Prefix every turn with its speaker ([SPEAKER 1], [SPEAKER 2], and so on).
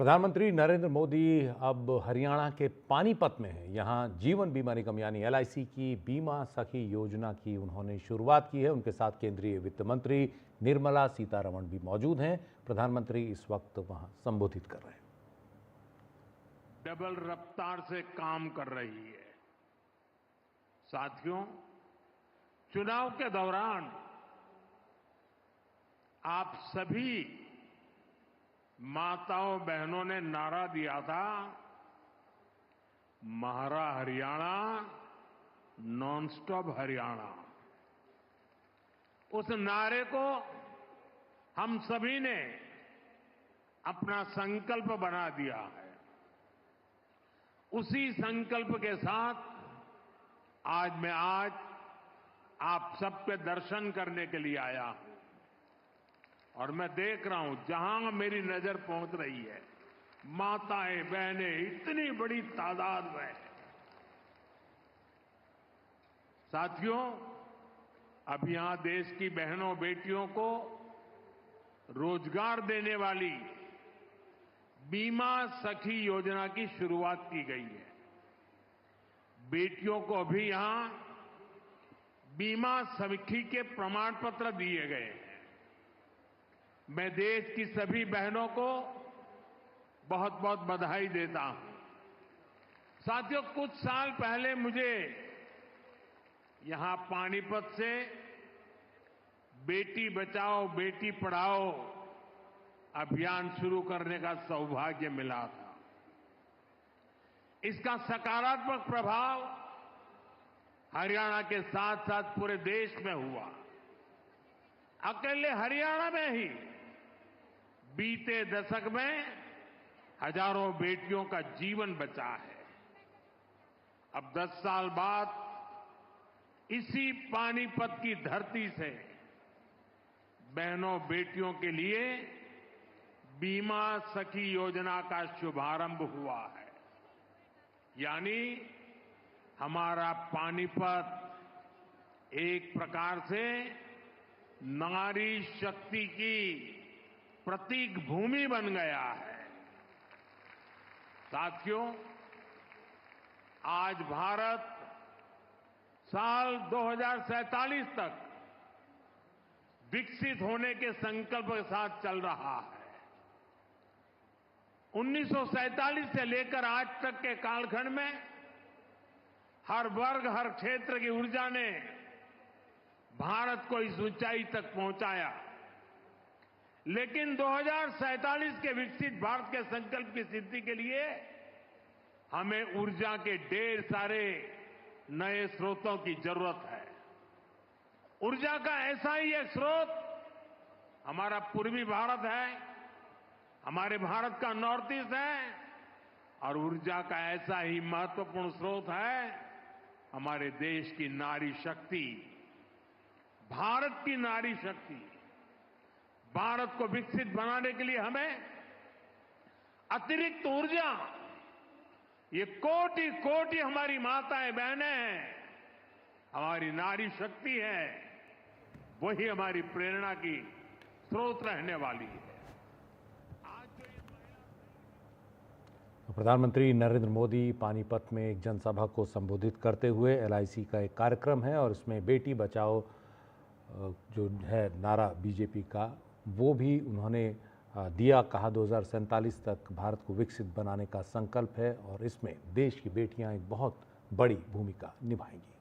[SPEAKER 1] प्रधानमंत्री नरेंद्र मोदी अब हरियाणा के पानीपत में हैं। यहां जीवन बीमा निगम यानी एलआईसी की बीमा सखी योजना की उन्होंने शुरुआत की है। उनके साथ केंद्रीय वित्त मंत्री निर्मला सीतारमण भी मौजूद हैं। प्रधानमंत्री इस वक्त वहां संबोधित कर रहे हैं।
[SPEAKER 2] डबल रफ्तार से काम कर रही है। साथियों, चुनाव के दौरान आप सभी माताओं बहनों ने नारा दिया था, महारा हरियाणा, नॉन स्टॉप हरियाणा। उस नारे को हम सभी ने अपना संकल्प बना दिया है। उसी संकल्प के साथ मैं आज आप सबके दर्शन करने के लिए आया हूं और मैं देख रहा हूं जहां मेरी नजर पहुंच रही है, माताएं बहनें इतनी बड़ी तादाद में। साथियों, अब यहां देश की बहनों बेटियों को रोजगार देने वाली बीमा सखी योजना की शुरुआत की गई है। बेटियों को अभी यहां बीमा सखी के प्रमाण पत्र दिए गए हैं। मैं देश की सभी बहनों को बहुत बहुत बधाई देता हूं। साथियों, कुछ साल पहले मुझे यहां पानीपत से बेटी बचाओ बेटी पढ़ाओ अभियान शुरू करने का सौभाग्य मिला था। इसका सकारात्मक प्रभाव हरियाणा के साथ साथ पूरे देश में हुआ। अकेले हरियाणा में ही बीते दशक में हजारों बेटियों का जीवन बचा है। अब 10 साल बाद इसी पानीपत की धरती से बहनों बेटियों के लिए बीमा सखी योजना का शुभारंभ हुआ है। यानी हमारा पानीपत एक प्रकार से नारी शक्ति की प्रतीक भूमि बन गया है। साथियों, आज भारत साल 2047 तक विकसित होने के संकल्प के साथ चल रहा है। 1947 से लेकर आज तक के कालखंड में हर वर्ग हर क्षेत्र की ऊर्जा ने भारत को इस ऊंचाई तक पहुंचाया। लेकिन 2047 के विकसित भारत के संकल्प की सिद्धि के लिए हमें ऊर्जा के ढेर सारे नए स्रोतों की जरूरत है। ऊर्जा का ऐसा ही एक स्रोत हमारा पूर्वी भारत है, हमारे भारत का नॉर्थ ईस्ट है, और ऊर्जा का ऐसा ही महत्वपूर्ण स्रोत है हमारे देश की नारी शक्ति, भारत की नारी शक्ति। भारत को विकसित बनाने के लिए हमें अतिरिक्त ऊर्जा, ये कोटि कोटि हमारी माताएं बहनें हैं, हमारी नारी शक्ति है, वही हमारी प्रेरणा की स्रोत रहने वाली है।
[SPEAKER 1] प्रधानमंत्री नरेंद्र मोदी पानीपत में एक जनसभा को संबोधित करते हुए एलआईसी का एक कार्यक्रम है और इसमें बेटी बचाओ जो है नारा बीजेपी का, वो भी उन्होंने दिया। कहा 2047 तक भारत को विकसित बनाने का संकल्प है और इसमें देश की बेटियां एक बहुत बड़ी भूमिका निभाएंगी।